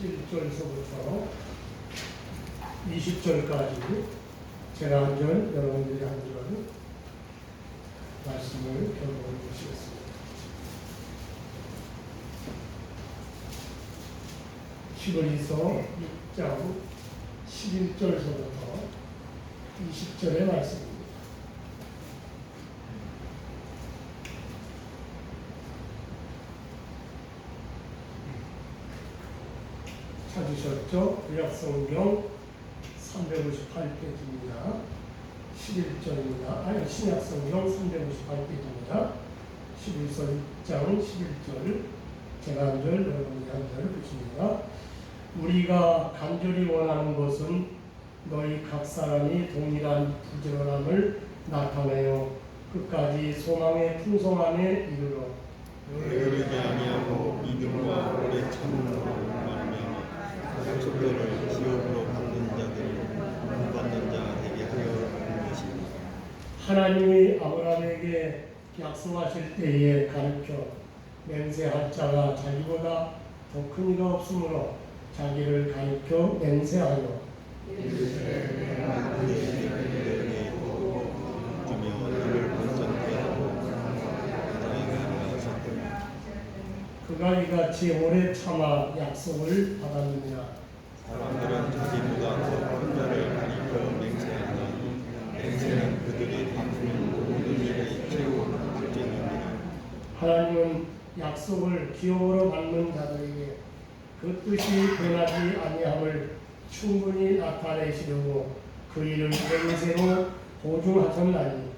11절서부터 20절까지 제가 한 절, 여러분들이 한 절 말씀을 결론해 주시겠습니다. 11서 6장 11절서부터 20절의 말씀입니다. 찾으셨죠? 구약성경 358페이지입니다. 11절입니다. 아니, 신약성경 358페이지입니다. 11서 6장 11절, 제가 한 절, 여러분이 한 절 보십니다. 우리가 간절히 원하는 것은 너희 각 사람이 동일한 부지런함을 나타내어 끝까지 소망의 풍성함에 이르러 게으르지 아니하고 믿음과 오래 참음으로 말미암아 약속들을 기업으로 받는 자들을 본받는 자 되게 하려 하는 것입니다. 하나님이 아브라함에게 약속하실 때에 가르쳐 맹세할 자가 자기보다 더 큰 이가 없으므로 자기를 가르쳐 맹세하여 그가 이같이 오래 참아 약속을 받았느니라. 사람들은 자기보다 더 큰 자를 가리켜 맹세하나 맹세는 그들이 바꾸는 모든 일의 최고 결정입니다. 하나님은 약속을 기업으로 받는 자들에게 그 뜻이 변하지 아니함을 충분히 나타내시려고 그 일을 맹세로 보증하셨나니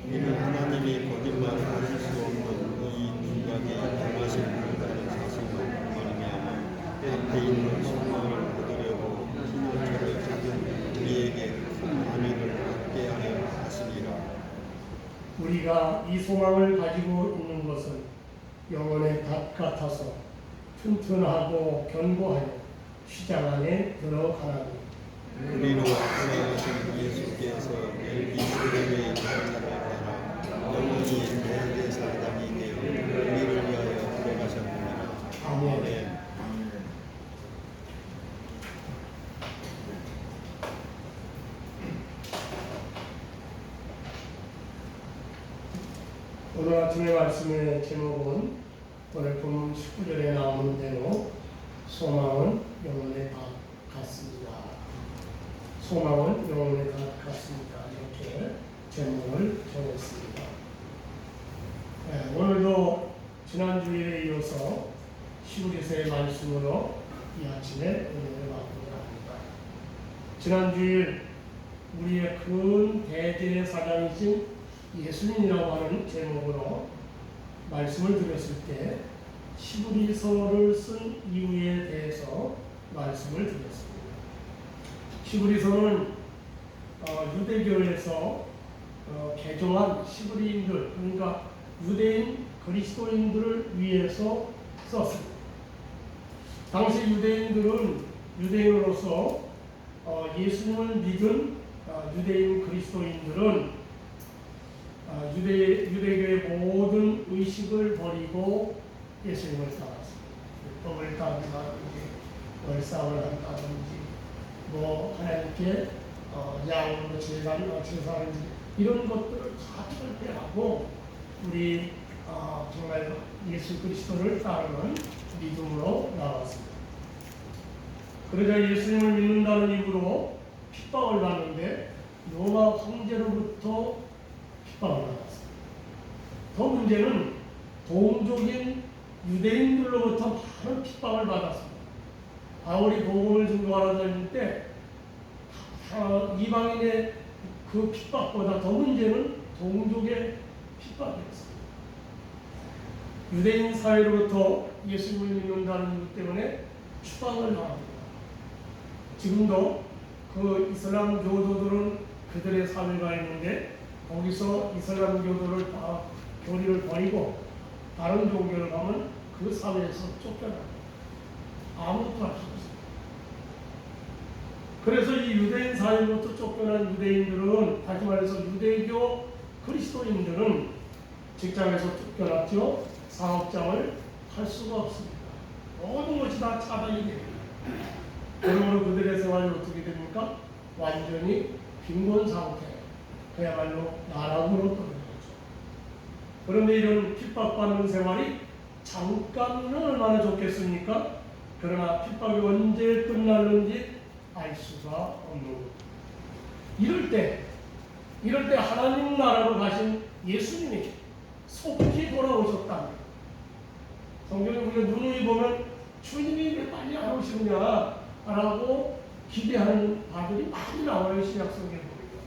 이는 하나님이 거짓말을 하실 수 없는 이 인간이 당하신 분이라는 사실로 말미암아 앞에 있는 소망을 얻으려고 신호처를 찾은 우리에게 큰 안위를 얻게 하려 하시니라. 우리가 이 소망을 가지고 있는 것은 영혼의 닷 같아서 튼튼하고 견고하여 시장 안에 들어가나니 우리로 앞서가신 예수께서 멜기세덱의 절차를 따라 영원히 대대 사람이 되어 우리를 위하여 들어가셨느니라. 아멘. 오늘 아침의 말씀의 제목은 오늘 본문 19절에 나오는 대로 소망은 영혼의 닷 같습니다. 소망은 영혼의 닷 같습니다. 이렇게 제목을 정했습니다. 오늘도 지난주에 이어서 히브리서의 말씀으로 이 아침에 은혜를 받고자 합니다. 지난주일 우리의 큰 대제사장이신 예수님이라고 하는 제목으로 말씀을 드렸을 때 히브리서를 쓴 이유에 대해서 말씀을 드렸습니다. 히브리서는 유대교에서 개종한 히브리인들, 그러니까 유대인 그리스도인들을 위해서 썼습니다. 당시 유대인들은 유대인으로서 예수님을 믿은 유대인 그리스도인들은 유대교의 모든 의식을 버리고 예수님을 따랐습니다. 율법을 따른다든지 월상을 한다든지 하나님께 양으로 제사를 이런 것들을 다 철폐하고 우리 정말 예수 그리스도를 따르는 믿음으로 나왔습니다. 그러자 예수님을 믿는다는 이유로 핍박을 받는데 로마 황제로부터 핍박을 받았습니다. 더 문제는 동족인 유대인들로부터 많은 핍박을 받았습니다. 바울이 복음을 증거하러 다닐 때 이방인의 그 핍박보다 더 문제는 동족의 핍박이었습니다. 유대인 사회로부터 예수님을 믿는다는 이유 때문에 추방을 당합니다. 지금도 그 이슬람 교도들은 그들의 사회가 있는데 거기서 이슬람 교리를 버리고 다른 종교를 가면 그 사회에서 쫓겨납니다. 아무것도 할 수 없습니다. 그래서 이 유대인 사회로부터 쫓겨난 유대인들은, 다시 말해서 유대교 그리스도인들은 직장에서 쫓겨났죠. 사업장을 할 수가 없습니다. 모든 것이 다 차단이 됩니다. 그러므로 그들의 생활이 어떻게 됩니까? 완전히 빈곤 상태, 그야말로 나락으로 떠는 거죠. 그런데 이런 핍박받는 생활이 잠깐은 얼마나 좋겠습니까? 그러나 핍박이 언제 끝날는지 알 수가 없는 거죠. 이럴 때 하나님 나라로 가신 예수님이 속히 돌아오셨답니다. 성경에 우리가 누누이 보면 주님이 왜 빨리 안 오시느냐라고 기대하는 바들이 많이 나와요. 신약성경에 보니까.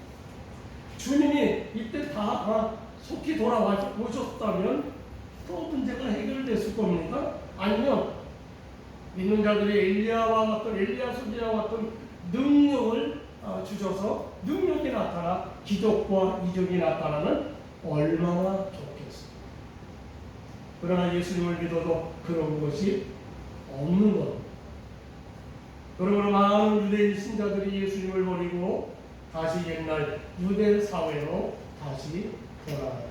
주님이 이때 다 속히 돌아오셨다면 또 문제가 해결됐을 겁니까? 아니면 믿는 자들이 엘리야 선지자와 같은 능력을 주셔서 능력이 나타나 기적과 이적이 나타나면 얼마나 좋겠어요. 그러나 예수님을 믿어도 그런 것이 없는 겁니다. 그러므로 많은 유대인 신자들이 예수님을 버리고 다시 옛날 유대 사회로 다시 돌아갑니다.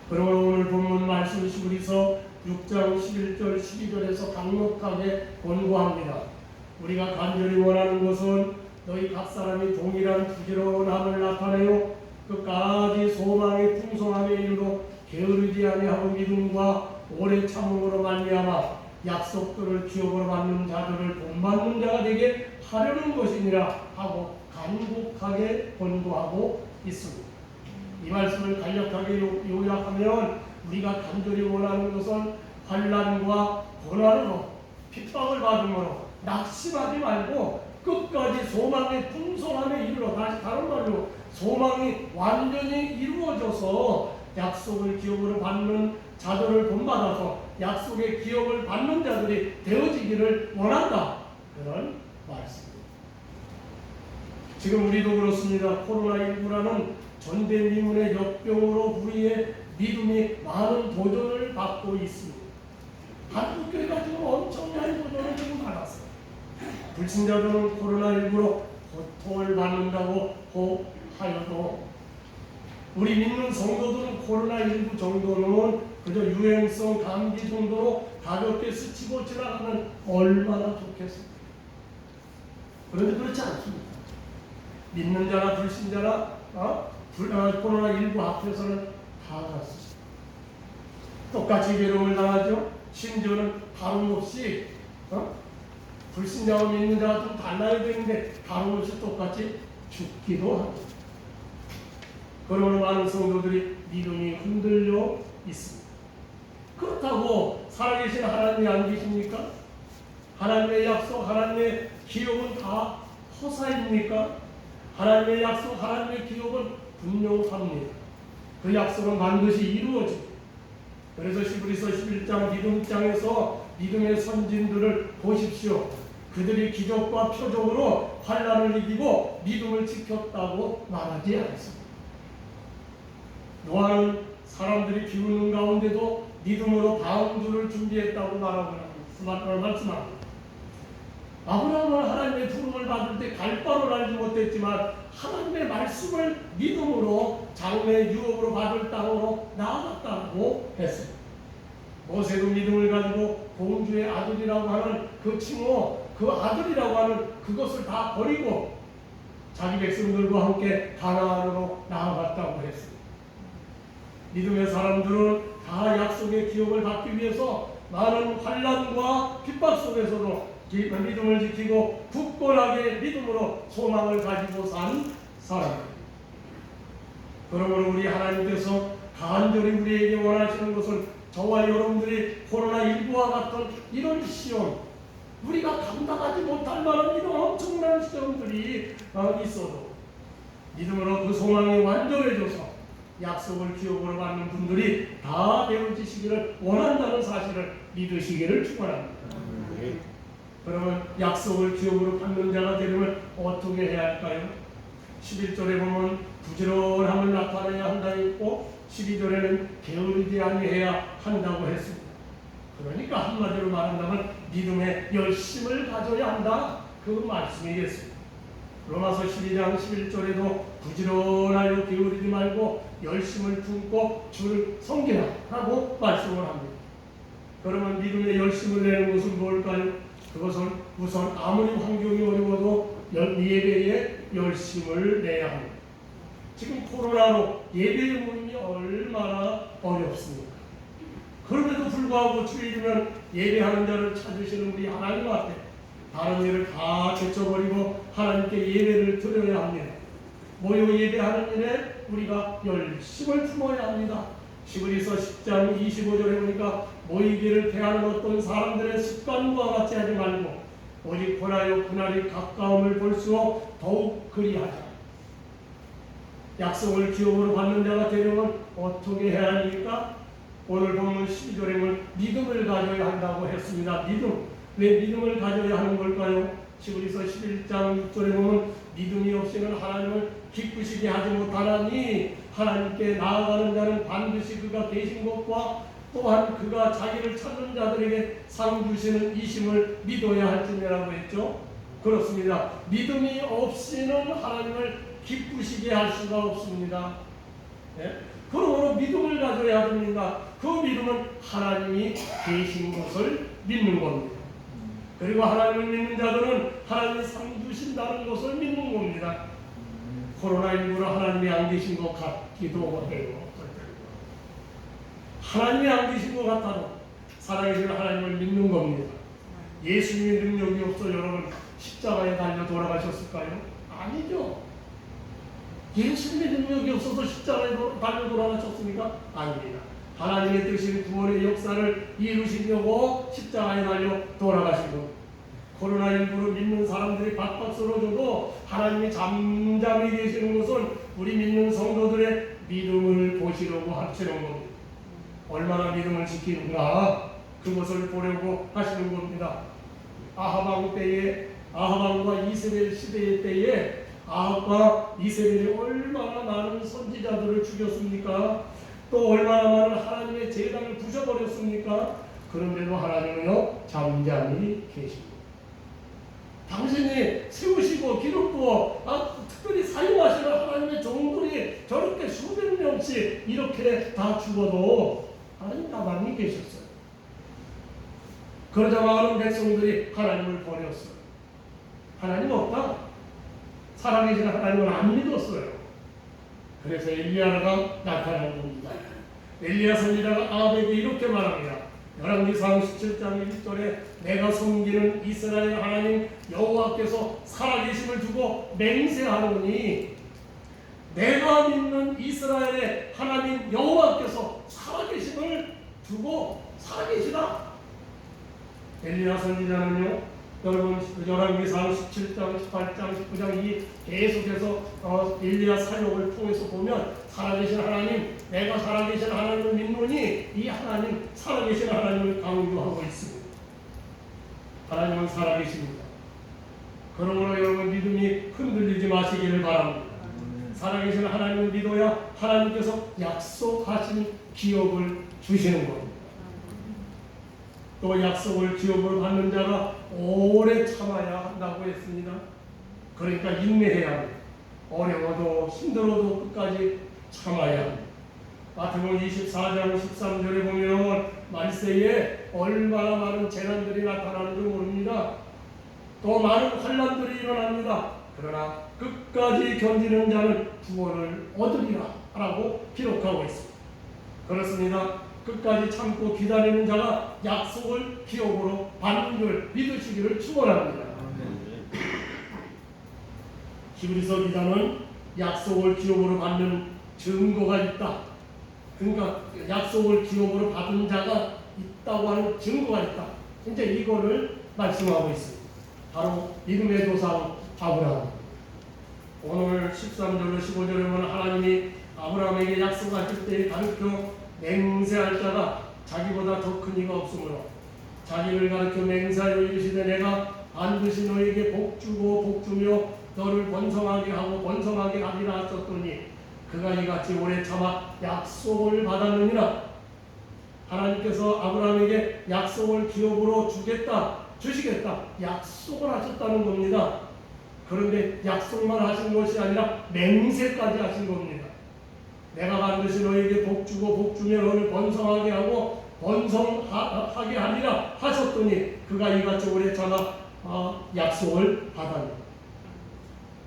그러므로 오늘 본문 말씀 히브리서 6장 11절 12절에서 강력하게 권고합니다. 우리가 간절히 원하는 것은 너희 각 사람이 동일한 부지런함을 나타내요 끝까지 소망의 풍성함에 이르러 게으르지 아니하고 믿음과 오래 참음으로 말미암아 약속들을 기업으로 받는 자들을 본받는 자가 되게 하려는 것이니라 하고 간곡하게 권고하고 있습니다. 이 말씀을 간략하게 요약하면 우리가 간절히 원하는 것은 환난과 고난으로 핍박을 받음으로 낙심하지 말고 끝까지 소망의 풍성함에 이르러, 다른 말로 소망이 완전히 이루어져서 약속을 기업으로 받는 자들을 본받아서 약속의 기업을 받는 자들이 되어지기를 원한다. 그런 말씀입니다. 지금 우리도 그렇습니다. 코로나19라는 전대미문의 역병으로 우리의 믿음이 많은 도전을 받고 있습니다. 한국교회가 지금 엄청난 도전을 지금 받았어요. 불신자들은 코로나19로 고통을 받는다고 하여도 우리 믿는 성도들은 코로나19 정도는 그저 유행성 감기 정도로 가볍게 스치고 지나가면 얼마나 좋겠습니까? 그런데 그렇지 않습니다. 믿는 자나 불신자나 코로나19 앞에서는 다 같습니다. 똑같이 괴로움을 당하죠. 심지어는 다름 없이 불신자와 믿는 자가 좀 달라야 되는데 다름 없이 똑같이 죽기도 합니다. 그러므로 많은 성도들이 믿음이 흔들려 있습니다. 그렇다고 살아계신 하나님이 안 계십니까? 하나님의 약속, 하나님의 기업은 다 허사입니까? 하나님의 약속, 하나님의 기업은 분명합니다. 그 약속은 반드시 이루어집니다. 그래서 히브리서 11장 믿음장에서 믿음의 선진들을 보십시오. 그들이 기적과 표적으로 환난을 이기고 믿음을 지켰다고 말하지 않습니다. 노아는 사람들이 기우는 가운데도 믿음으로 방주를 준비했다고 말씀합니다. 아브라함은 하나님의 부름을 받을 때 갈 바를 알지 못했지만 하나님의 말씀을 믿음으로 장래 유업으로 받을 땅으로 나아갔다고 했습니다. 모세도 믿음을 가지고 공주의 아들이라고 하는 그 칭호, 그 아들이라고 하는 그것을 다 버리고 자기 백성들과 함께 가나안으로 나아갔다고 했습니다. 믿음의 사람들은 다 약속의 기업을 받기 위해서 많은 환난과 핍박 속에서도 믿음을 지키고 굳건하게 믿음으로 소망을 가지고 산 사람입니다. 그러므로 우리 하나님께서 간절히 우리에게 원하시는 것은 저와 여러분들이 코로나19와 같은 이런 시험, 우리가 감당하지 못할 만한 이런 엄청난 시험들이 있어도 믿음으로 그 소망이 완전해져서 약속을 기업으로 받는 분들이 다 되어지시기를 원한다는 사실을 믿으시기를 축원합니다. 그러면 약속을 기업으로 받는 자가 되려면 어떻게 해야 할까요? 11절에 보면 부지런함을 나타내야 한다고 했고 12절에는 게으르지 아니해야 한다고 했습니다. 그러니까 한마디로 말한다면 믿음의 열심을 가져야 한다, 그 말씀이겠습니다. 로마서 12장 11절에도 부지런하여 게으르지 말고 열심을 품고 주를 섬기라 라고 말씀을 합니다. 그러면 믿음의 열심을 내는 것은 뭘까요? 그것은 우선 아무리 환경이 어려워도 예배에 열심을 내야 합니다. 지금 코로나로 예배 모임이 얼마나 어렵습니까? 그럼에도 불구하고 주일이면 예배하는 자를 찾으시는 우리 하나님 앞에 다른 일을 다 제쳐버리고 하나님께 예배를 드려야 합니다. 모여 예배하는 일에 우리가 열심을 품어야 합니다. 히브리서 10장 25절에 보니까 모이기를 대하는 어떤 사람들의 습관과 같이 하지 말고 오직 보라요 그날이 가까움을 볼수록 더욱 그리하자. 약속을 기업으로 받는 자가 되려면 어떻게 해야 합니까? 오늘 본문 12절에는 믿음을 가져야 한다고 했습니다. 믿음. 왜 믿음을 가져야 하는 걸까요? 히브리서 11장 6절에 보면 믿음이 없이는 하나님을 기쁘시게 하지 못하나니 하나님께 나아가는 자는 반드시 그가 계신 것과 또한 그가 자기를 찾는 자들에게 상 주시는 이심을 믿어야 할지니라고 했죠. 그렇습니다. 믿음이 없이는 하나님을 기쁘시게 할 수가 없습니다. 네? 그러므로 믿음을 가져야 됩니다. 그 믿음은 하나님이 계신 것을 믿는 겁니다. 그리고 하나님을 믿는 자들은 하나님이 상 주신다는 것을 믿는 겁니다. 코로나19로 하나님이 안 계신 것 같기도 해요. 하나님이 안 계신 것 같아도 살아계신 하나님을 믿는 겁니다. 예수님의 능력이 없어 여러분 십자가에 달려 돌아가셨을까요? 아니죠. 예수님의 능력이 없어서 십자가에 달려 돌아가셨습니까? 아닙니다. 하나님의 뜻인 구원의 역사를 이루시려고 십자가에 달려 돌아가신 것. 코로나19로 믿는 사람들이 박박 쓰러져도 하나님이 잠잠히 계시는 것은 우리 믿는 성도들의 믿음을 보시려고 하시는 겁니다. 얼마나 믿음을 지키는가 그것을 보려고 하시는 겁니다. 아합 때에 아합왕과 이세벨 시대의 때에 아합과 이세벨이 얼마나 많은 선지자들을 죽였습니까? 또 얼마나 많은 하나님의 제단을 부셔버렸습니까? 그런데도 하나님은요 잠잠히 계십니다. 당신이 세우시고 기름 부어 특별히 사용하시는 하나님의 종들이 저렇게 수백 명씩 이렇게 다 죽어도 하나님 가만히 계셨어요. 그러자 많은 백성들이 하나님을 버렸어요. 하나님 없다. 살아계신 하나님을 안 믿었어요. 그래서 엘리야가 나타난 겁니다. 엘리야 선지자가 아합에게 이렇게 말합니다. 열왕기상 17장 1절에 내가 섬기는 이스라엘 하나님 여호와께서 살아계심을 두고 맹세하노니 내가 믿는 이스라엘의 하나님 여호와께서 살아계심을 두고 살아계시다. 엘리야 선지자는요 여러분 열왕기상 17장 18장 19장 이 계속해서 엘리야 사역을 통해서 보면 살아계신 하나님 내가 살아계신 하나님을 믿노니 이 하나님 살아계신 하나님을 강조하고 있습니다. 하나님은 살아계십니다. 그러므로 여러분 믿음이 흔들리지 마시기를 바랍니다. 살아계신 하나님을 믿어야 하나님께서 약속하신 기업을 주시는 겁니다. 또 약속을 기업으로 받는 자가 오래 참아야 한다고 했습니다. 그러니까 인내해야 합니다. 어려워도 힘들어도 끝까지 참아야 합니다. 마태복음 24장 13절에 보면 말세에 얼마나 많은 재난들이 나타나는지 모릅니다. 또 많은 환난들이 일어납니다. 그러나 끝까지 견디는 자는 구원을 얻으리라 라고 기록하고 있습니다. 그렇습니다. 끝까지 참고 기다리는 자가 약속을 기업으로 받는 줄 믿으시기를 축원합니다. 히브리서 기자는 약속을 기업으로 받는 증거가 있다. 그러니까 약속을 기업으로 받은 자가 있다고 하는 증거가 있다. 이제 이거를 말씀하고 있습니다. 바로 믿음의 조상 아브라함. 오늘 13절로 15절에 보면 하나님이 아브라함에게 약속하실 때에 가르쳐 맹세할 자가 자기보다 더 큰 이가 없으므로 자기를 가르쳐 맹세하여 이르시되 내가 반드시 너에게 복주고 복주며 너를 번성하게 하고 번성하게 하리라 하셨더니 그가 이같이 오래 참아 약속을 받았느니라. 하나님께서 아브라함에게 약속을 기업으로 주시겠다 약속을 하셨다는 겁니다. 그런데 약속만 하신 것이 아니라 맹세까지 하신 겁니다. 내가 반드시 너에게 복주고 복주며 너를 번성하게 하고 번성하게 하리라 하셨더니 그가 이같이 오래잖아 약속을 받았다.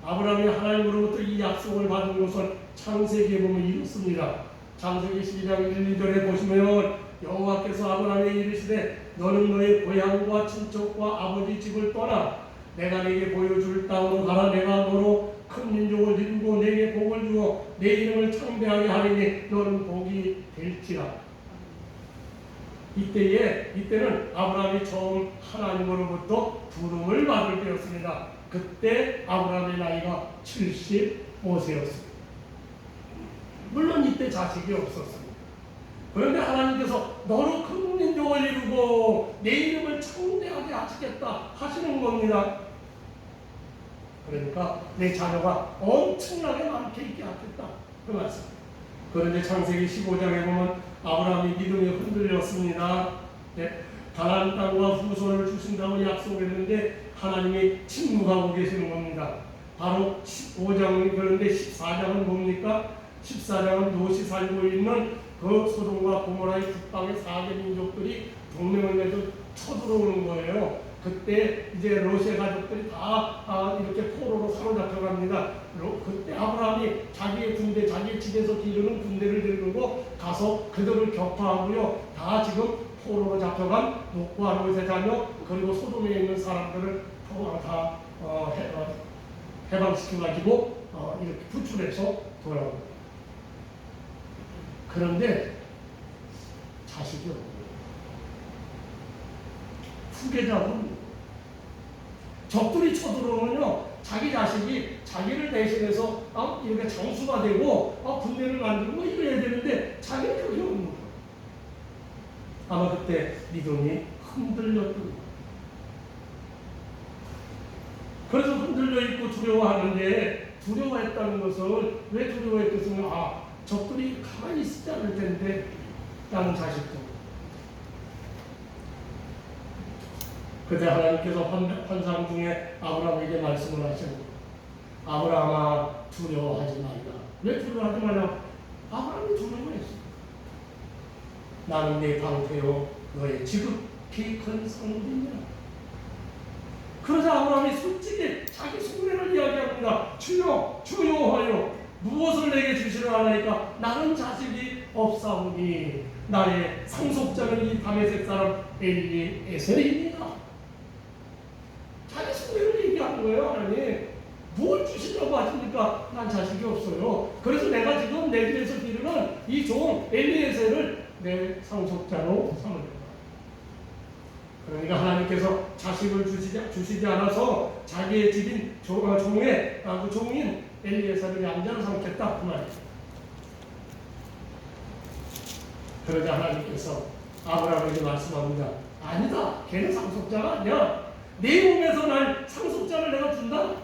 아브라함이 하나님으로부터 이 약속을 받은 것은 창세기에 보면 이렇습니다. 창세기 12장 1, 2절에 보시면 여호와께서 아브라함에게 이르시되 너는 너의 고향과 친척과 아버지 집을 떠나 내가 네게 보여줄 땅으로 가라. 내가 너로 큰 민족을 이루고 네게 복을 주어 내 이름을 창대하게 하리니 너는 복이 될지라. 이때는 아브라함이 처음 하나님으로부터 부름을 받을 때였습니다. 그때 아브라함의 나이가 75세였습니다. 물론 이때 자식이 없었습니다. 그런데 하나님께서 너로 큰 민족을 이루고 내 이름을 창대하게 하시겠다 하시는 겁니다. 그러니까 내 자녀가 엄청나게 많게 있게 하겠다 그 말씀. 그런데 창세기 15장에 보면 아브라함이 믿음이 흔들렸습니다. 네, 가나안 땅과 후손을 주신다고 약속했는데 하나님이 침묵하고 계시는 겁니다. 바로 15장. 그런데 14장은 뭡니까? 14장은 롯이 살고 있는 그 소돔과 고모라의 북방의 4개 민족들이 동맹을 맺어 쳐들어오는 거예요. 그때 이제 롯의 가족들이 다 이렇게 포로로 사로잡혀갑니다. 그때 아브라함이 자기의 군대, 자기의 집에서 기르는 군대를 들고 가서 그들을 격파하고요. 다 지금 포로로 잡혀간 롯과 롯의 자녀 그리고 소돔에 있는 사람들을 다 해방시켜가지고 이렇게 구출해서 돌아옵니다. 그런데 자식이 없고 후계자는 적들이 쳐들어오면요 자기 자식이 자기를 대신해서 이렇게 장수가 되고 군대를 만들고 이래야 되는데 자기는 그게 없는 거예요. 아마 그때 믿음이 흔들렸던 거예요. 그래서 흔들려 있고 두려워하는데 두려워했다는 것은 왜 두려워했겠으면 적들이 가만히 있지 않을 텐데 라는 자식도. 그때 하나님께서 환상 중에 아브라함에게 말씀을 하셨는데 아브라함아 두려워하지 말라. 왜 두려워하지 말라? 아브라함이 두려워했어. 나는 네 방패요 너의 지극히 큰 성물이냐. 그러자 아브라함이 솔직히 자기 속내를 이야기합니다. 주여 주여하여 무엇을 내게 주시려 하나이까? 나는 자식이 없사오니 나의 상속자는 이 다메섹 사람 엘리에셀이니라. 자기 속내를 얘기하는 거예요. 하나님 뭘 주시려고 하십니까? 난 자식이 없어요. 그래서 내가 지금 내 집에서 기르는 이 종 엘리에셀을 내 상속자로 삼으려고. 그러니까 하나님께서 자식을 주시지 않아서 자기의 집인 그 종인 엘리에셀을 양자로 삼겠다 그 말이에요. 그러자 하나님께서 아브라함에게 말씀합니다. 아니다. 걔는 상속자가 아니야. 내 몸에서 날 상속자를 내가 준다.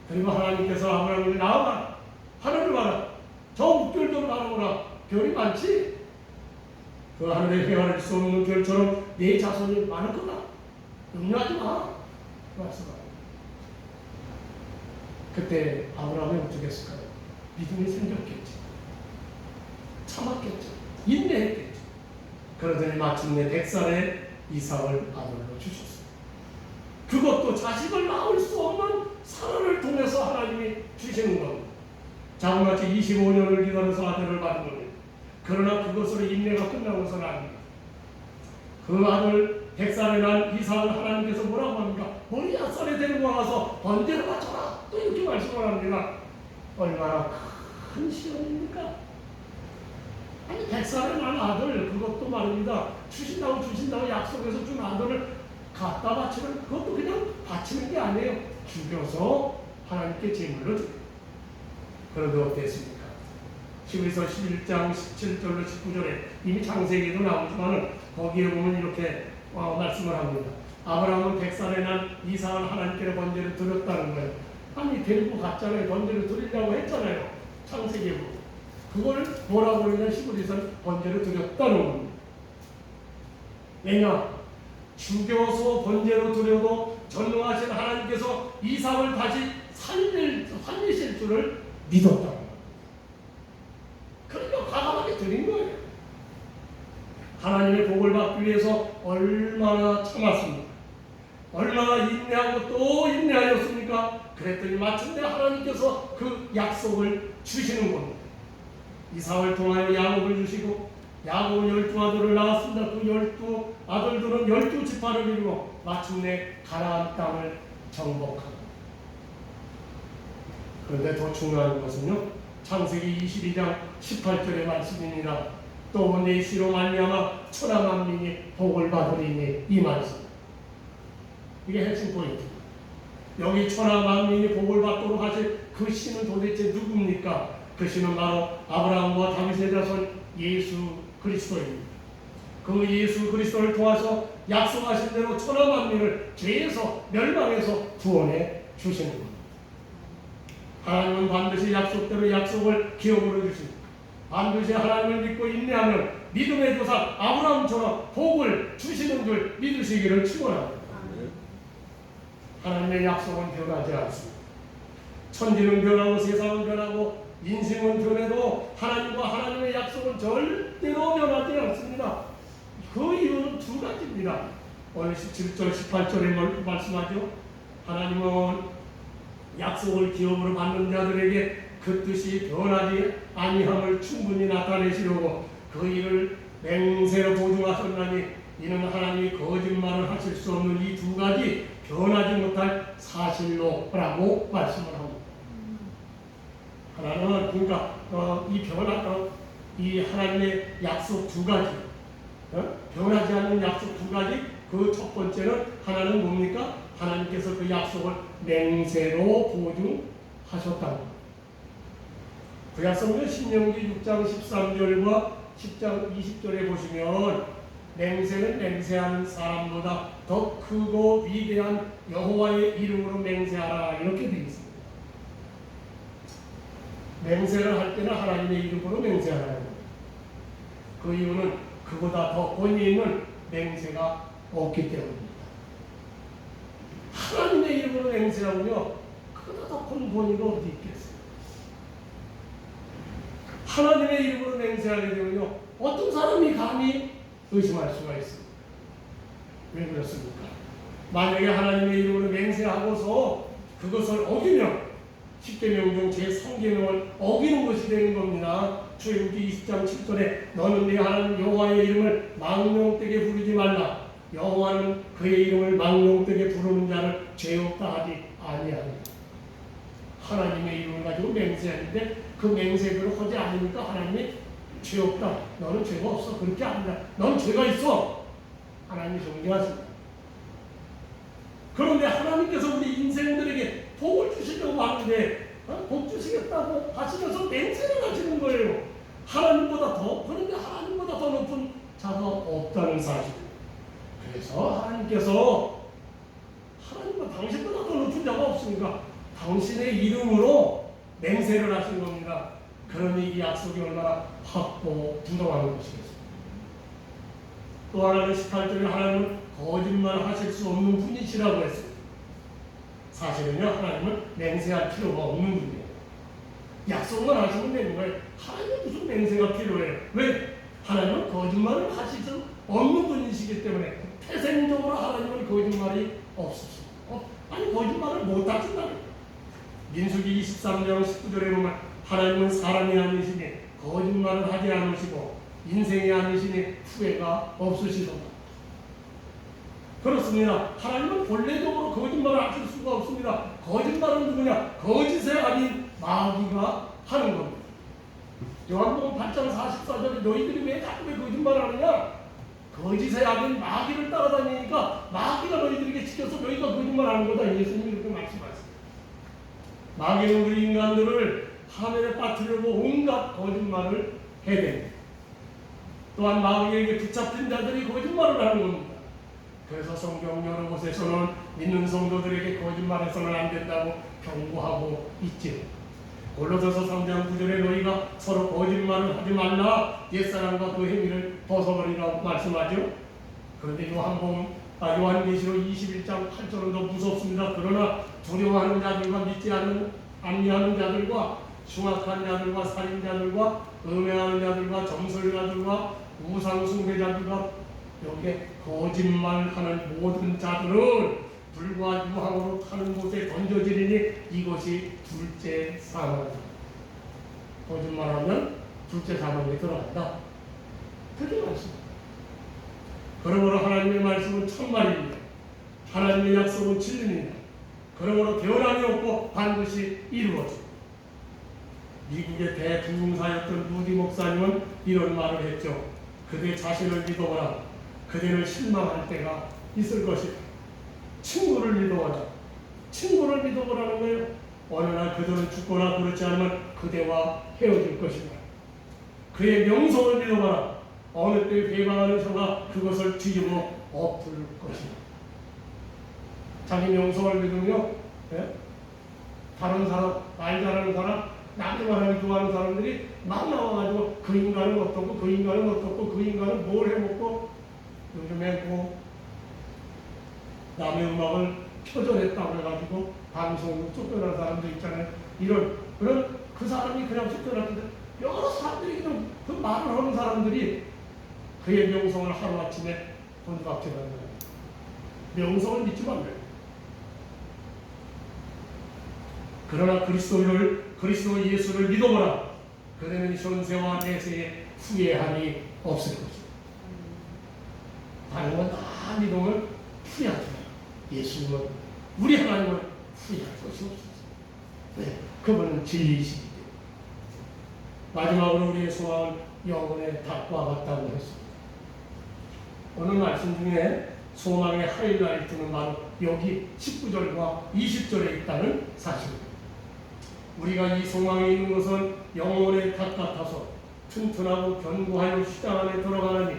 그리고 하나님께서 아브라함에게 나와라. 하늘을 봐라. 저 묵별들을 바라보라. 별이 많지? 그 하늘에 헤아릴 수 없는 별처럼 네 자손이 많을 거다. 염려하지 마. 말씀합니다. 그때 아브라함이 어떻게 했을까요? 믿음이 생겼겠지. 참았겠죠. 인내했겠죠. 그러더니 마침내 100살에 이삭을 아들로 주셨어요. 그것도 자식을 낳을 수 없는 사람을 통해서 하나님이 주시는 겁니다. 자그마치 25년을 기다려서 아들을 받은 겁니다. 그러나 그것으로 인내가 끝난 것은 아닙니다. 그 아들 100살에 난 이삭을 하나님께서 뭐라고 합니까? 머리 1살에 데리고 와서 번제를 바쳐라. 또 이렇게 말씀을 합니다. 얼마나 큰 시험입니까? 아니 100살에 난 아들 그것도 말입니다. 주신다고 약속해서 준 아들을 갖다 바치는 그것도 그냥 바치는 게 아니에요. 죽여서 하나님께 제물로 드려요. 그런데 어땠습니까? 히브리서 11장 17절로 19절에 이미 창세기도 나오지만 거기에 보면 이렇게 말씀을 합니다. 아브라함은 100살에 난 이삭을 하나님께 번제를 드렸다는 거예요. 아니 데리고 갔잖아요. 번제를 드리려고 했잖아요. 창세기에 보면. 그걸 뭐라고 그러냐 히브리서 번제를 드렸다는 겁니다. 왜냐? 죽여서 번제로 드려도 전능하신 하나님께서 이삭을 다시 살리실 줄을 믿었다. 그러니까 과감하게 드린 거예요. 하나님의 복을 받기 위해서 얼마나 참았습니까? 얼마나 인내하고 또 인내하였습니까? 그랬더니 마침내 하나님께서 그 약속을 주시는 겁니다. 이삭을 통하여 야곱을 주시고 야곱은 12아들을 낳았습니다. 그 12아들들은 12지파를 이루고 마침내 가나안 땅을 정복합니다. 그런데 더 중요한 것은요, 창세기 22장 18절의 말씀입니다. 또 내 씨로 말미암아 천하 만민이 복을 받으리니, 이 말씀. 이게 핵심 포인트입니다. 여기 천하 만민이 복을 받도록 하실 그 씨는 도대체 누굽니까? 그 씨는 바로 아브라함과 다윗의 자손 예수 그리스도입니다. 그 예수 그리스도를 통해서 약속하신 대로 천하 만민을 죄에서 멸망에서 구원해 주시는 겁니다. 하나님은 반드시 약속대로 약속을 기업으로 주십니다. 반드시 하나님을 믿고 인내하면 믿음의 조상 아브라함처럼 복을 주시는 줄 믿으시기를 축원합니다. 하나님의 약속은 변하지 않습니다. 천지는 변하고 세상은 변하고 인생은 변해도 하나님과 하나님의 약속은 절대로 변하지 않습니다. 그 이유는 두 가지입니다. 오늘 17절 18절에 말씀하죠. 하나님은 약속을 기업으로 받는 자들에게 그 뜻이 변하지 아니함을 충분히 나타내시려고 그 일을 맹세로 보증하셨나니, 이는 하나님이 거짓말을 하실 수 없는 이 두 가지 변하지 못할 사실로라고 말씀을 합니다. 하나는 그러니까 이 하나님의 약속 두 가지, 변하지 않는 약속 두 가지, 그 첫 번째는 하나는 뭡니까? 하나님께서 그 약속을 맹세로 보증하셨다. 구약성경 신명기 6장 13절과 10장 20절에 보시면 맹세는 맹세하는 사람보다 더 크고 위대한 여호와의 이름으로 맹세하라, 이렇게 되어 있습니다. 맹세를 할 때는 하나님의 이름으로 맹세하라는 겁니다. 그 이유는 그보다 더 권위 있는 맹세가 없기 때문입니다. 하나님의 이름으로 맹세하면요, 그보다 더 큰 권위가 어디 있겠어요? 하나님의 이름으로 맹세하게 되면요, 어떤 사람이 감히 의심할 수가 있습니다. 왜 그렇습니까? 만약에 하나님의 이름으로 맹세하고서 그것을 어기면 십계명 중 제3계명을 어기는 것이 되는 겁니다. 출애굽기 20장 7절에 너는 네 하나님 여호와의 이름을 망령되게 부르지 말라. 여호와는 그의 이름을 망령되게 부르는 자를 죄 없다 하지 아니하리라. 하나님의 이름을 가지고 맹세하는데 그 맹세를 하지 않으니까 하나님이 죄 없다, 너는 죄가 없어, 그렇게 아니다, 너는 죄가 있어, 하나님이 정죄하십니다. 그런데 하나님께서 우리 인생들에게 복을 주시려고 하는데 복 주시겠다고 하시면서 맹세를 하시는 거예요. 하나님보다 더, 그런데 하나님보다 더 높은 자가 없다는 사실. 그래서 하나님께서 하나님과 당신보다 더 높은 자가 없으니까 당신의 이름으로 맹세를 하신 겁니다. 그러니 이 약속이 얼마나 확고 부동한 것이겠습니까? 또 하나는 18절에 하나님은 거짓말 하실 수 없는 분이시라고 했습니다. 사실은요, 하나님은 맹세할 필요가 없는 분이에요. 약속만 하시면 되는 거예요. 하나님은 무슨 맹세가 필요해요? 왜? 하나님은 거짓말을 하실 수 없는 분이시기 때문에 태생적으로 하나님은 거짓말이 없으십니다. 아니, 거짓말을 못 하신다는 거예요. 민수기 23장 19절에 보면 하나님은 사람이 아니시니 거짓말을 하지 않으시고 인생이 아니시니 후회가 없으시도다. 그렇습니다. 하나님은 본래적으로 거짓말을 하실 수가 없습니다. 거짓말은 누구냐? 거짓의 아닌 마귀가 하는 겁니다. 요한복음 8장 44절에 너희들이 왜 자꾸 거짓말을 하느냐? 거짓의 아닌 마귀를 따라다니니까 마귀가 너희들에게 지켜서 너희가 거짓말하는 거다. 예수님이 이렇게 말씀하셨습니다. 마귀는 우리 인간들을 하늘에 빠뜨리려고 온갖 거짓말을 해댑니다. 또한 마귀에게 붙잡힌 자들이 거짓말을 하는 겁니다. 그래서 성경 여러 곳에서는 믿는 성도들에게 거짓말해서는 안 된다고 경고하고 있지. 골로새서 3장 9절에 너희가 서로 거짓말을 하지 말라, 옛사람과 그 행위를 벗어버리라고 말씀하죠. 그런데 요한계시록 21장 8절은 더 무섭습니다. 그러나 두려워하는 자들과 믿지 아니하는 자들과 흉악한 자들과 살인자들과 음행하는 자들과 점술자들과 우상 숭배자들과 여기에 거짓말하는 모든 자들은 불과 유황으로 타는 곳에 던져지리니 이것이 둘째 사망이다. 거짓말하면 둘째 사망에 들어간다. 그게 말씀입니다. 그러므로 하나님의 말씀은 참말입니다. 하나님의 약속은 진리입니다. 그러므로 변함이 없고 반드시 이루어집니다. 미국의 대통령사였던 루디 목사님은 이런 말을 했죠. 그대 자신을 믿어보라. 그대는 실망할 때가 있을 것이다. 친구를 믿어보라. 친구를 믿어보라는 거예요. 어느 날 그들은 죽거나 그렇지 않으면 그대와 헤어질 것이다. 그의 명성을 믿어보라. 어느 때 회방하는 자가 그것을 뒤집어 엎을 것이다. 자기 명성을 믿으며 다른 사람, 말 잘하는 사람, 남의 말하기 좋아하는 사람들이 막 나와가지고 그 인간은 어떻고 그 인간은 어떻고 그 인간은 뭘 해먹고 요즘에 뭐 남의 음악을 표절했다고 해가지고 방송으로 쫓겨난 사람도 있잖아요. 그런 그 사람이 그냥 쫓겨났는데 여러 사람들이 그 말을 하는 사람들이 그의 명성을 하루아침에 본받게 된다. 명성을 믿지 말아요. 그러나 그리스도 예수를 믿어보라. 그대는 현세와 내세에 후회함이 없을 것이다. 다른 건 다 믿으면 후회하지 마. 예수님은 우리 하나님은 후회할 것이 없습니다. 네, 그분은 진리이시기 때문에. 마지막으로 우리의 소망은 영혼의 닭과 같다고 했습니다. 오늘 말씀 중에 소망의 하이라이트는 바로 여기 19절과 20절에 있다는 사실입니다. 우리가 이 소망에 있는 것은 영혼의 닭 같아서 튼튼하고 견고하여 시장 안에 들어가느니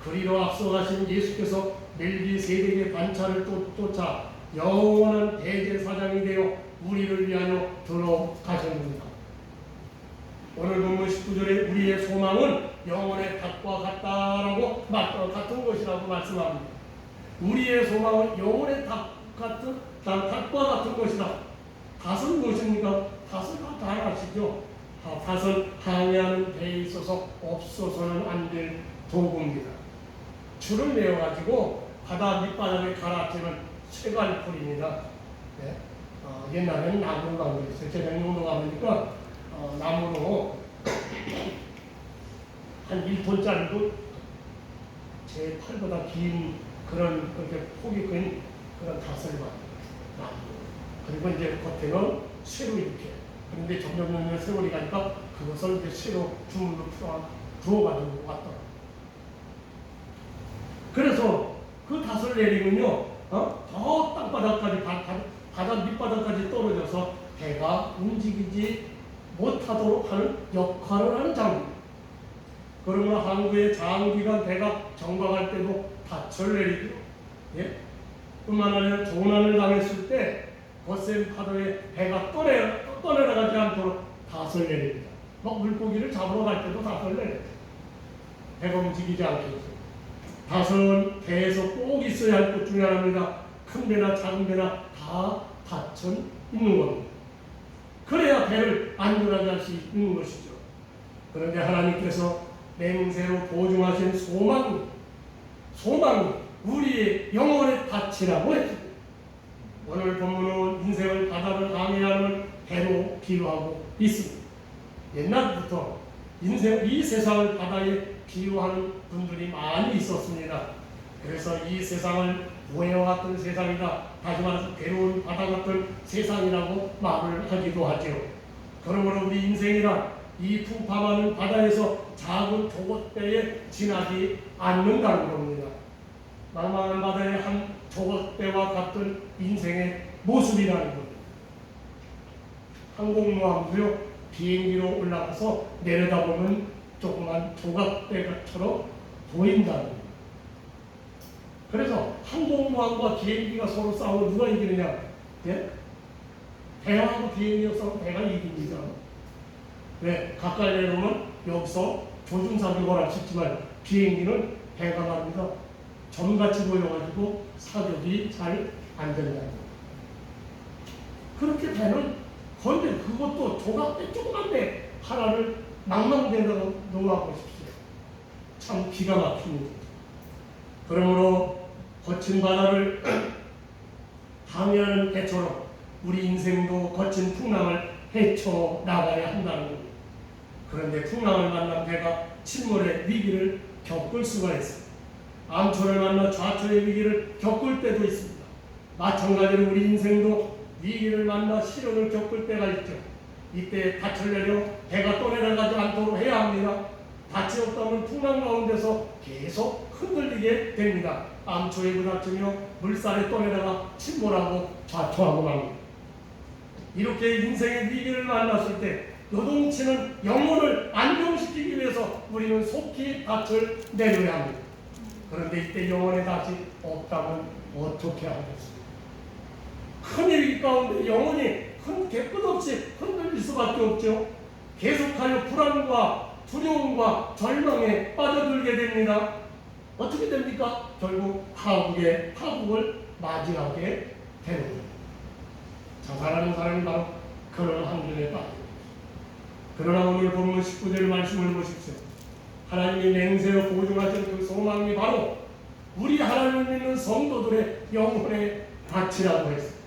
그리로 앞서가신 예수께서 멜기세덱의 반차를 쫓아 영원한 대제사장이 되어 우리를 위하여 들어가셨습니다. 오늘 본문 19절에 우리의 소망은 영혼의 닭과 같다라고 같은 것이라고 말씀합니다. 우리의 소망은 영혼의 닭과 같은 것이다. 닭은 무엇입니까? 닭은 다 아시죠? 닭은 항해하는 배에 있어서 없어서는 안 될 도구입니다. 줄을 내어가지고 바다 밑바닥에 갈아치는 쇠갈풀입니다. 네? 옛날에는 나무로 만들었어요. 제가 영도 가보니까 나무로 한 1톤짜리도 제 팔보다 긴 그런 그렇게 폭이 큰 그런 닷을 만들어요. 그리고 이제 겉에는 쇠로 이렇게. 그런데 점점 세월이 가니까 그것을 이제 쇠로 주물로 부어가지고 왔더라고요. 그래서 그 닷을 내리면요, 저 땅바닥까지, 바다 밑바닥까지 떨어져서 배가 움직이지 못하도록 하는 역할을 하는 장비입니다. 그러므로 항구의 장기간 배가 정박할 때도 닷을 내리죠. 예? 뿐만 아니라 조난을 당했을 때 거센 파도에 배가 떠내려가지 않도록 닷을 내립니다. 막 물고기를 잡으러 갈 때도 닷을 내려요. 배가 움직이지 않게. 닷은 배에서 꼭 있어야 할 것 중에 하나입니다. 큰 배나 작은 배나 다 닷은 있는 겁니다. 그래야 배를 안전하게 할 수 있는 것이죠. 그런데 하나님께서 맹세로 보증하신 소망이 우리의 영혼의 밭이라고 했습니다. 오늘 본문은 인생을 바다를 항해하는 배로 비유하고 있습니다. 옛날부터 이 세상을 바다에 비유하는 분들이 많이 있었습니다. 그래서 이 세상을 모해와 같은 세상이다. 다시 말해서 괴로운 바다 같은 세상이라고 말을 하기도 하죠. 그러므로 우리 인생이란 이 풍파많은 바다에서 작은 조것대에 지나지 않는다는 겁니다. 망망한 바다의 한 조것대와 같은 인생의 모습이라는 겁니다. 항공모함도요, 비행기로 올라가서 내려다보면 조그만 조각대처럼 보인다는 겁니다. 그래서 항공모함과 비행기가 서로 싸우면 누가 이기느냐? 예? 배하고 비행기가 싸우면 배가 이깁니다. 왜? 가까이 내려오면 여기서 조준사격을 할 수 있지만 비행기는 배가 말입니다. 점같이 보여가지고 사격이 잘 안 된다는 거예요. 그렇게 배는 건데 그것도 조각대 조그만 배 하나를 망망대에다가 놓아보십시오. 참 기가 막힙니다. 그러므로 거친 바다를 항해하는 배처럼 우리 인생도 거친 풍랑을 헤쳐나가야 한다는 겁니다. 그런데 풍랑을 만난 배가 침몰의 위기를 겪을 수가 있습니다. 암초를 만나 좌초의 위기를 겪을 때도 있습니다. 마찬가지로 우리 인생도 위기를 만나 시련을 겪을 때가 있죠. 이때 닻을 내려 배가 떠내려가지 않도록 해야 합니다. 닻이 없다면 풍랑 가운데서 계속 흔들리게 됩니다. 암초에 부딪히며 물살에 떠내려가 침몰하고 좌초하고 맙니다. 이렇게 인생의 위기를 만났을 때 요동치는 영혼을 안정시키기 위해서 우리는 속히 닻을 내려야 합니다. 그런데 이때 영혼의 닻이 없다면 어떻게 하겠습니까? 큰 위기 가운데 영혼이 끝없이 흔들릴 수밖에 없죠. 계속하여 불안과 두려움과 절망에 빠져들게 됩니다. 어떻게 됩니까? 결국 파국을 맞이하게 되는 겁니다. 자살하는 사람이 바로 그런 환경에 빠집니다. 그러나 오늘 본문 19절 말씀을 보십시오. 하나님이 맹세로 보증하신 그 소망이 바로 우리 하나님을 믿는 성도들의 영혼의 닻이라고 했습니다.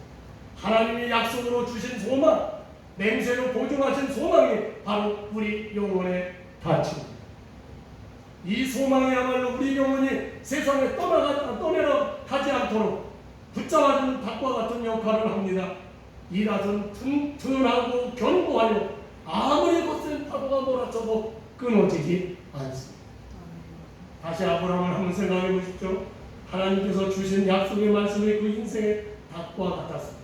하나님이 약속으로 주신 소망, 맹세로 보증하신 소망이 바로 우리 영혼의 닻입니다. 이 소망이야말로 우리 영혼이 세상에 떠내려가지 않도록 붙잡아주는 닭과 같은 역할을 합니다. 이 닷은 튼튼하고 견고하여 아무리 거센 파도가 몰아쳐도 끊어지지 않습니다. 다시 아브라함을 한번 생각해 보십시오. 하나님께서 주신 약속의 말씀이 그 인생의 닭과 같았습니다.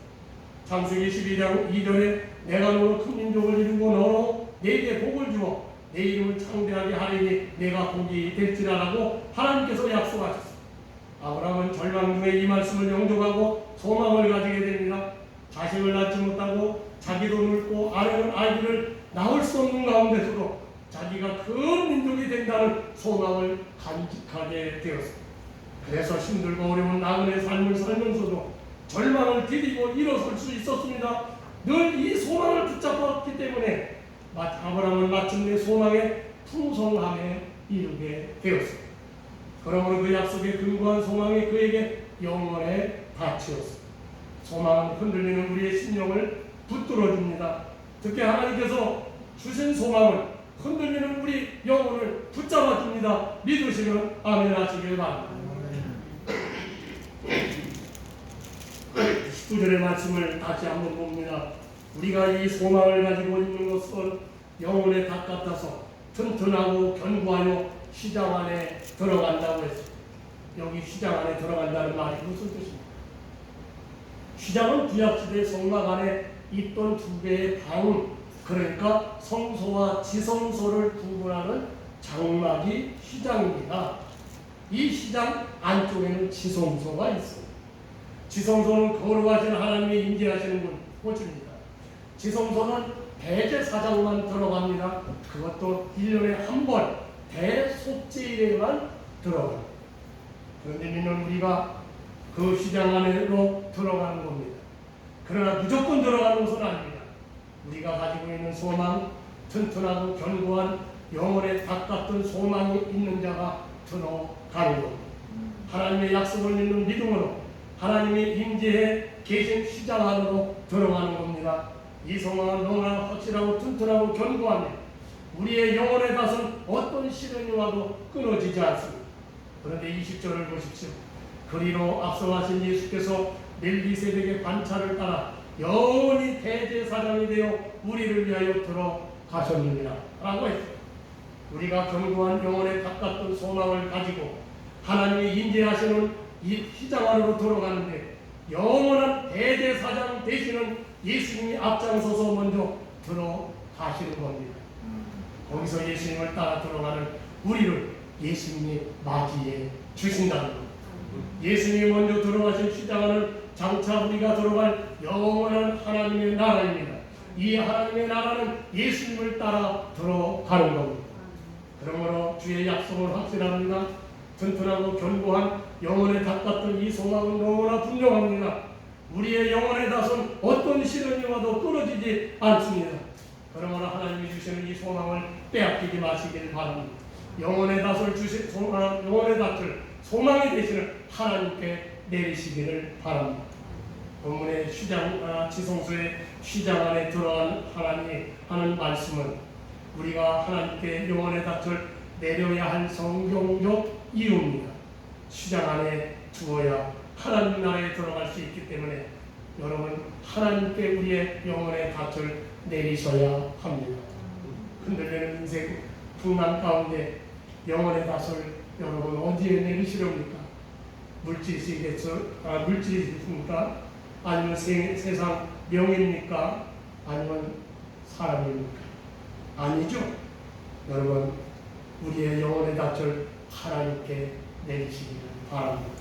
창세기 12장 2절에 내가 너로 큰 민족을 이루고 너로 내게 복을 주어 내 이름을 창대하게 하리니 내가 복이 될지라라고 하나님께서 약속하셨습니다. 아브라함은 절망 중에 이 말씀을 영접하고 소망을 가지게 됩니다. 자식을 낳지 못하고 자기도 늙고 아내는 아이들을 낳을 수 없는 가운데서도 자기가 큰 민족이 된다는 소망을 간직하게 되었습니다. 그래서 힘들고 어려운 나그네 삶을 살면서도 절망을 디디고 일어설 수 있었습니다. 늘 이 소망을 붙잡았기 때문에 아브라함은 마침내 소망의 풍성함에 이르게 되었습니다. 그러므로 그 약속에 근거한 소망이 그에게 영원의 닻이었습니다. 소망은 흔들리는 우리의 심령을 붙들어줍니다. 특히 하나님께서 주신 소망은 흔들리는 우리 영혼을 붙잡아줍니다. 믿으시면 아멘 하시길 바랍니다. 19절의 말씀을 다시 한번 봅니다. 우리가 이 소망을 가지고 있는 것은 영혼의 닭 같아서 튼튼하고 견고하여 시장 안에 들어간다고 했습니다. 여기 시장 안에 들어간다는 말이 무슨 뜻입니까? 시장은 구약시대 성막 안에 있던 두 개의 방, 그러니까 성소와 지성소를 구분하는 장막이 시장입니다. 이 시장 안쪽에는 지성소가 있습니다. 지성소는 거룩하신 하나님이 임재하시는 곳입니다. 지성소는 대제사장만 들어갑니다. 그것도 1년에 한 번 대속죄일에만 들어갑니다. 그런데 믿는 우리가 그 시장 안으로 들어가는 겁니다. 그러나 무조건 들어가는 것은 아닙니다. 우리가 가지고 있는 소망, 튼튼하고 견고한 영혼의 닭 같은 소망이 있는 자가 들어가는 겁니다. 하나님의 약속을 믿는 믿음으로 하나님이 임재해 계신 시장 안으로 들어가는 겁니다. 이 소망은 너무나 확실하고 튼튼하고 견고하며 우리의 영혼의 닷은 어떤 시련이 와도 끊어지지 않습니다. 그런데 20절을 보십시오. 그리로 앞서가신 예수께서 멜기세덱의 관찰을 따라 영원히 대제사장이 되어 우리를 위하여 들어가셨느니라 라고 했어요. 우리가 견고한 영혼의 닭 같은 소망을 가지고 하나님이 임재하시는 이 시장 안으로 들어가는데 영원한 대제사장 되시는 예수님이 앞장서서 먼저 들어가시는 겁니다. 거기서 예수님을 따라 들어가는 우리를 예수님이 맞이해 주신다는 겁니다. 예수님이 먼저 들어가신 시장 안은 장차 우리가 들어갈 영원한 하나님의 나라입니다. 이 하나님의 나라는 예수님을 따라 들어가는 겁니다. 그러므로 주의 약속은 확실합니다. 튼튼하고 견고한 영혼의 닭 같은 이 소망은 너무나 분명합니다. 우리의 영혼의 닷은 어떤 시련이 와도 끊어지지 않습니다. 그러므로 하나님이 주시는 이 소망을 빼앗기지 마시길 바랍니다. 영혼의 닷을 소망이 되시는 하나님께 내리시기를 바랍니다. 본문의 지성소의 휘장 안에 들어간 하나님이 하는 말씀은 우리가 하나님께 영원의 닻을 내려야 할 성경적 이유입니다. 휘장 안에 두어야 하나님 나라에 들어갈 수 있기 때문에 여러분 하나님께 우리의 영혼의 닻을 내리셔야 합니다. 흔들리는 인생 풍랑 가운데 영혼의 닻을 여러분 어디에 내리시렵니까? 물질이십니까? 아니면 세상 명예입니까? 아니면 사람입니까? 아니죠. 여러분 우리의 영혼의 닻을 하나님께 내리시기를 바랍니다.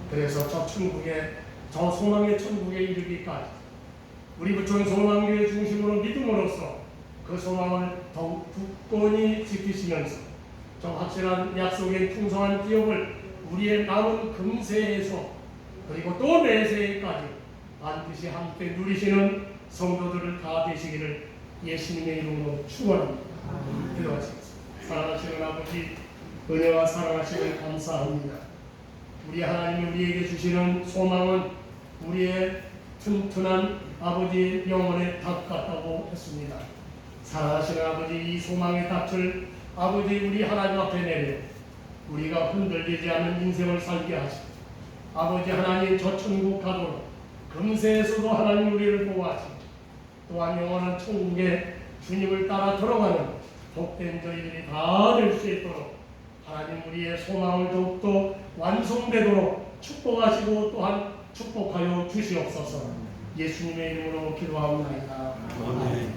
그래서 저 소망의 천국에 이르기까지 우리 부천 소망교회 중심으로 믿음으로써 그 소망을 더욱 굳건히 지키시면서 저 확실한 약속의 풍성한 기업을 우리의 남은 금세에서 그리고 또 내세까지 반드시 함께 누리시는 성도들을 다 되시기를 예수님의 이름으로 축원합니다. 기도하시겠습니다. 사랑하시는 아버지, 은혜와 사랑하심을 감사합니다. 우리 하나님이 우리에게 주시는 소망은 우리의 튼튼한 아버지의 영혼의 닭 같다고 했습니다. 사랑하시는 아버지, 이 소망의 닭을 아버지 우리 하나님 앞에 내려 우리가 흔들리지 않는 인생을 살게 하시고 아버지 하나님 저 천국 가도록 금세에서도 하나님 우리를 보호하시고 또한 영원한 천국에 주님을 따라 들어가는 복된 저희들이 다 될 수 있도록 하나님 우리의 소망을 더욱더 완성되도록 축복하시고 또한 축복하여 주시옵소서. 예수님의 이름으로 기도하옵나이다. 아멘.